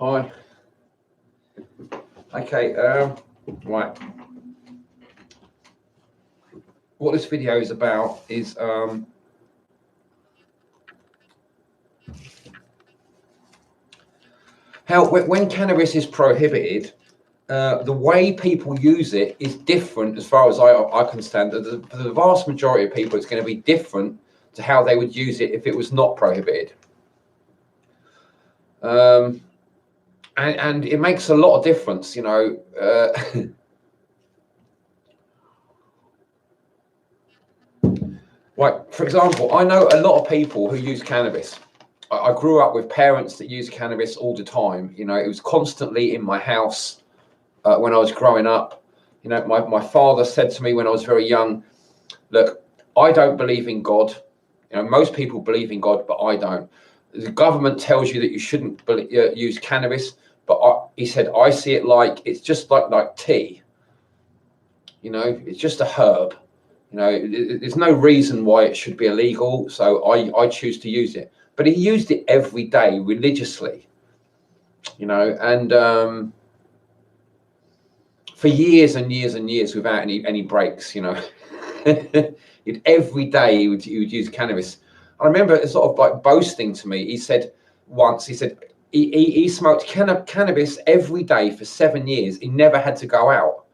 Hi. Okay, right. What this video is about is how when cannabis is prohibited, the way people use it is different as far as I understand. For the vast majority of people, it's going to be different to how they would use it if it was not prohibited. And it makes a lot of difference, you know. Like, for example, I know a lot of people who use cannabis. I grew up with parents that used cannabis all the time. You know, it was constantly in my house when I was growing up. You know, my father said to me when I was very young, look, I don't believe in God. You know, most people believe in God, but I don't. The government tells you that you shouldn't use cannabis, but he said, I see it like it's just like tea. You know, it's just a herb. You know, there's no reason why it should be illegal, so I choose to use it. But he used it every day religiously, you know, and for years and years and years without any breaks, you know. Every day he would use cannabis. I remember it sort of like boasting to me. He said once, he smoked cannabis every day for 7 years. He never had to go out.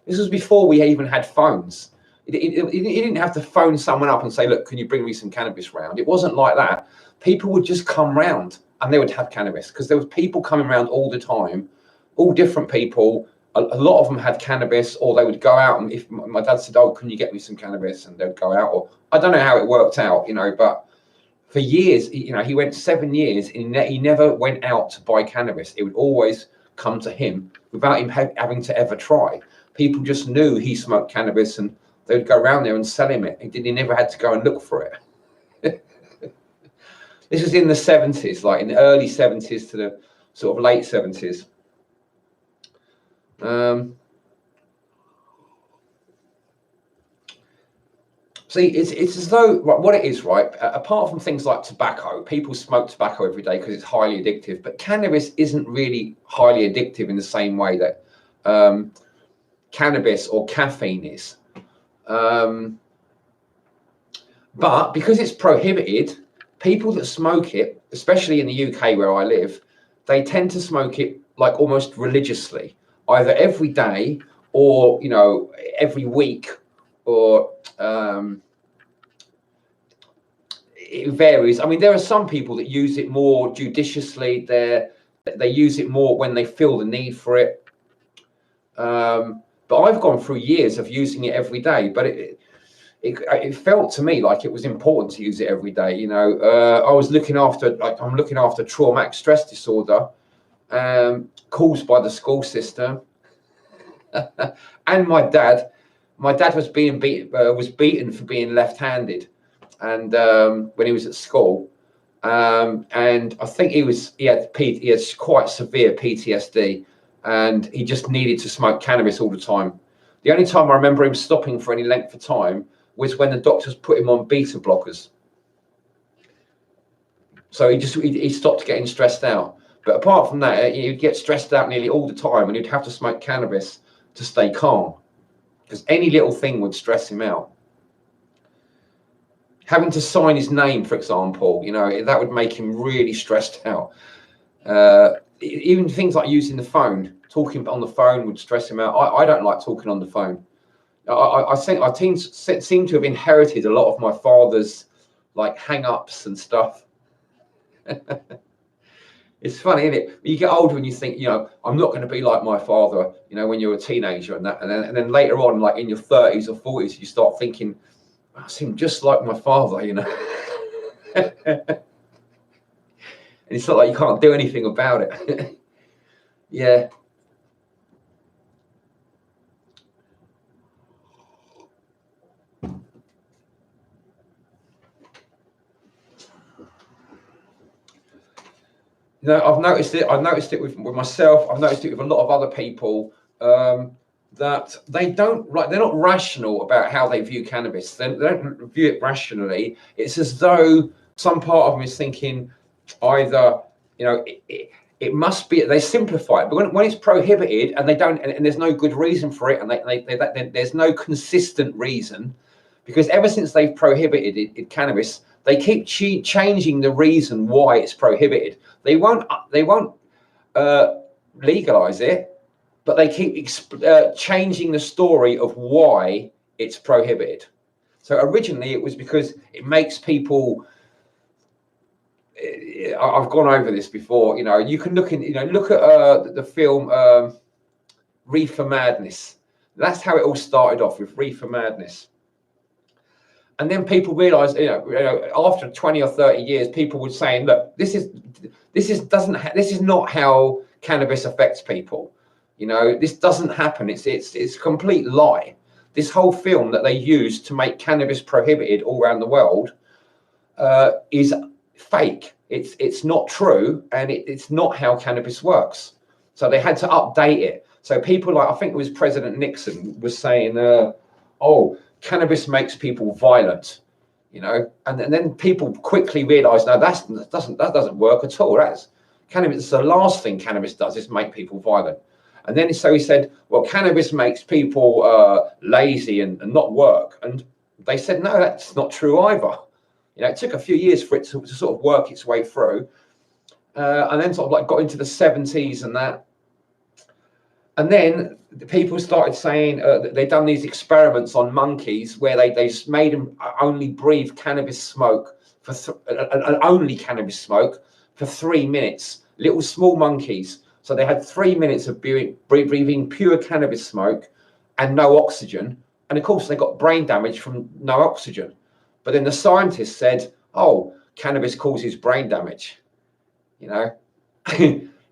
This was before we even had phones. He didn't have to phone someone up and say, look, can you bring me some cannabis round? It wasn't like that. People would just come round and they would have cannabis because there was people coming around all the time, all different people. A lot of them had cannabis, or they would go out, and if my dad said, oh, can you get me some cannabis? And they'd go out, or I don't know how it worked out, you know, but for years, you know, he went 7 years and he never went out to buy cannabis. It would always come to him without him having to ever try. People just knew he smoked cannabis and they would go around there and sell him it. He never had to go and look for it. This was in the 70s, like in the early 70s to the sort of late 70s. See, it's as though what it is, right? Apart from things like tobacco, people smoke tobacco every day because it's highly addictive. But cannabis isn't really highly addictive in the same way that cannabis or caffeine is. But because it's prohibited, people that smoke it, especially in the UK where I live, they tend to smoke it like almost religiously, either every day or, you know, every week, or it varies. I mean, there are some people that use it more judiciously. They use it more when they feel the need for it. But I've gone through years of using it every day, but it felt to me like it was important to use it every day. You know, I was looking after, like, I'm looking after traumatic stress disorder caused by the school system, and my dad was beaten for being left-handed, and when he was at school, and I think he had quite severe PTSD, and he just needed to smoke cannabis all the time. The only time I remember him stopping for any length of time was when the doctors put him on beta blockers. So he stopped getting stressed out. But apart from that, he'd get stressed out nearly all the time, and he'd have to smoke cannabis to stay calm, because any little thing would stress him out. Having to sign his name, for example, you know, that would make him really stressed out. Even things like using the phone, talking on the phone would stress him out. I don't like talking on the phone. I think I seem to have inherited a lot of my father's, like, hang-ups and stuff. It's funny, isn't it? You get older and you think, you know, I'm not going to be like my father, you know, when you're a teenager and that, and then later on, like in your 30s or 40s, you start thinking, I seem just like my father, you know. And it's not like you can't do anything about it. Yeah. You know, I've noticed it with myself. I've noticed it with a lot of other people, that they're not rational about how they view cannabis. They don't view it rationally. It's as though some part of them is thinking either, you know, it must be, they simplify it, but when it's prohibited and they don't, and there's no good reason for it, and there's no consistent reason, because ever since they've prohibited cannabis, they keep changing the reason why it's prohibited. They won't legalize it, but they keep changing the story of why it's prohibited. So originally it was because it makes people, I've gone over this before, you can look at the film Reefer Madness. That's how it all started off, with Reefer Madness. And then people realized, after 20 or 30 years, people were saying, look, this is not how cannabis affects people. This doesn't happen. It's a complete lie. This whole film that they used to make cannabis prohibited all around the world is fake. It's not true, and it's not how cannabis works. So they had to update it. So people like, I think it was President Nixon was saying, oh, cannabis makes people violent, and then people quickly realized, no, that doesn't work at all. Cannabis, the last thing cannabis does is make people violent. And then so he said, well, cannabis makes people lazy and not work. And they said, no, that's not true either. It took a few years for it to sort of work its way through. And then sort of like got into the 70s and that. And then the people started saying that they'd done these experiments on monkeys where they made them only breathe cannabis smoke only cannabis smoke for 3 minutes, little small monkeys. So they had 3 minutes of breathing pure cannabis smoke and no oxygen. And of course, they got brain damage from no oxygen. But then the scientists said, oh, cannabis causes brain damage.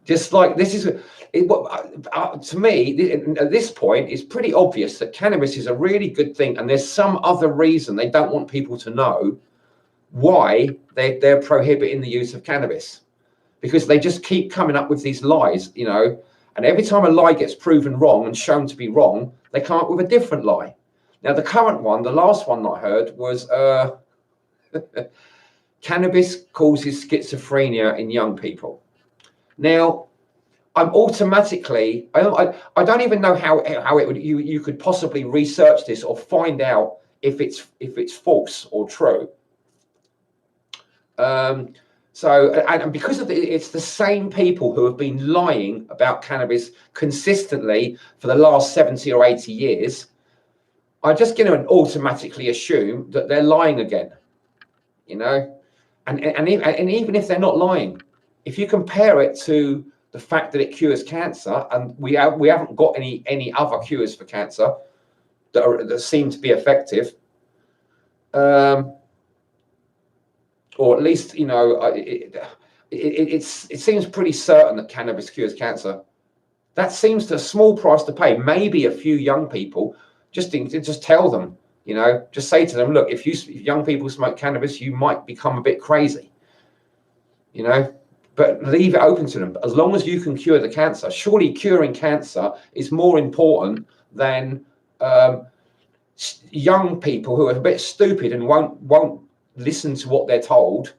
Just like this is, to me, at this point, it's pretty obvious that cannabis is a really good thing. And there's some other reason they don't want people to know why they're prohibiting the use of cannabis. Because they just keep coming up with these lies, and every time a lie gets proven wrong and shown to be wrong, they come up with a different lie. Now, the current one, the last one I heard was cannabis causes schizophrenia in young people. Now, I'm automatically, I don't even know how it would, you could possibly research this or find out if it's false or true. So, and because of it's the same people who have been lying about cannabis consistently for the last 70 or 80 years, I'm just going to automatically assume that they're lying again, and even if they're not lying, if you compare it to the fact that it cures cancer, and we haven't got any other cures for cancer that seem to be effective, or at least, it seems pretty certain that cannabis cures cancer. That seems a small price to pay. Maybe a few young people, just tell them, just say to them, look, if young people smoke cannabis, you might become a bit crazy, but leave it open to them. As long as you can cure the cancer, surely curing cancer is more important than young people who are a bit stupid and won't listen to what they're told,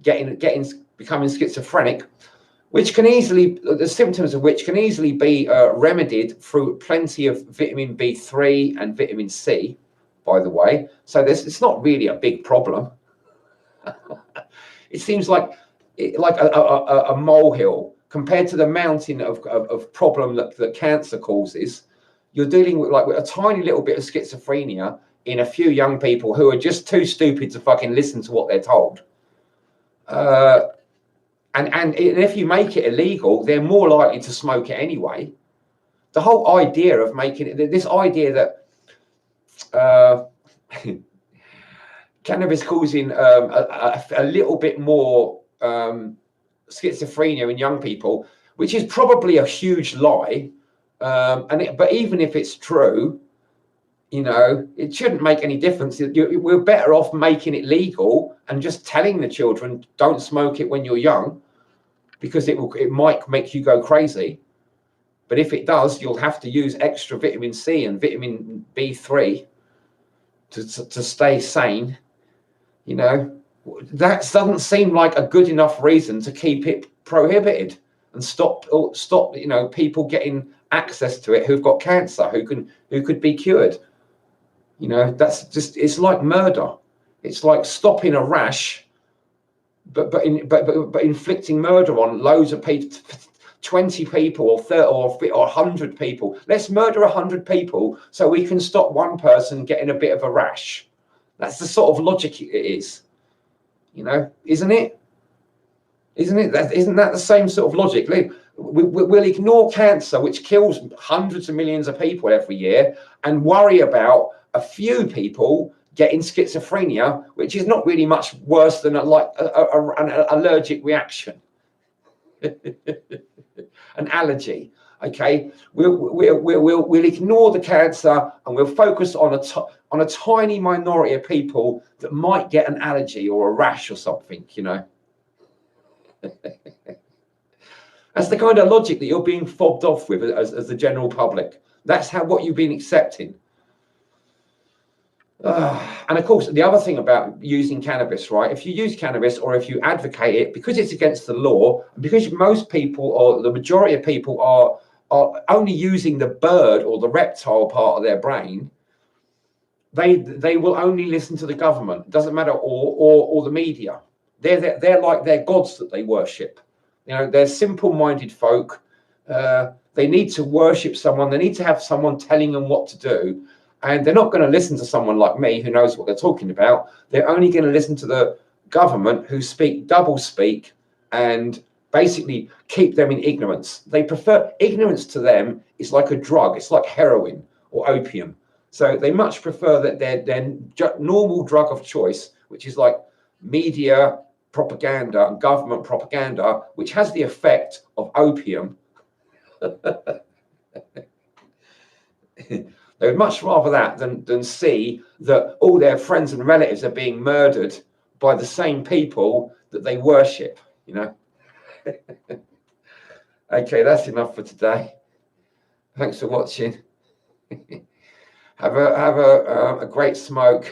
becoming schizophrenic, which can easily, the symptoms of which can easily be remedied through plenty of vitamin B3 and vitamin C, by the way. So it's not really a big problem. It seems like a molehill compared to the mountain of problem that cancer causes. You're dealing with a tiny little bit of schizophrenia in a few young people who are just too stupid to fucking listen to what they're told. And if you make it illegal, they're more likely to smoke it anyway. The whole idea of making it, this idea that cannabis causing a little bit more schizophrenia in young people, which is probably a huge lie. But even if it's true, it shouldn't make any difference. We're better off making it legal and just telling the children, don't smoke it when you're young, because it might make you go crazy. But if it does, you'll have to use extra vitamin C and vitamin B3 to stay sane. That doesn't seem like a good enough reason to keep it prohibited. and stop, you know, people getting access to it who've got cancer, who could be cured. You know, that's just, it's like murder. It's like stopping a rash, but inflicting murder on loads of people, 20 people or 30 or 100 people. Let's murder 100 people so we can stop one person getting a bit of a rash. That's the sort of logic it is, you know, isn't it? Isn't that the same sort of logic? We'll ignore cancer, which kills hundreds of millions of people every year, and worry about a few people getting schizophrenia, which is not really much worse than an allergic reaction, an allergy. Okay, we'll ignore the cancer and we'll focus on a tiny minority of people that might get an allergy or a rash or something, you know. That's the kind of logic that you're being fobbed off with as the general public. That's what you've been accepting. And of course, the other thing about using cannabis, right? If you use cannabis or if you advocate it, because it's against the law, because most people, or the majority of people, are only using the bird or the reptile part of their brain, they will only listen to the government. It doesn't matter, or the media. They're like their gods that they worship. You know, they're simple-minded folk. They need to worship someone. They need to have someone telling them what to do. And they're not going to listen to someone like me who knows what they're talking about. They're only going to listen to the government, who speak double speak and basically keep them in ignorance. They prefer ignorance. To them, it's like a drug. It's like heroin or opium. So they much prefer that their normal drug of choice, which is like media propaganda and government propaganda, which has the effect of opium. They would much rather that than see that all their friends and relatives are being murdered by the same people that they worship, you know. Okay, that's enough for today. Thanks for watching. Have a great smoke.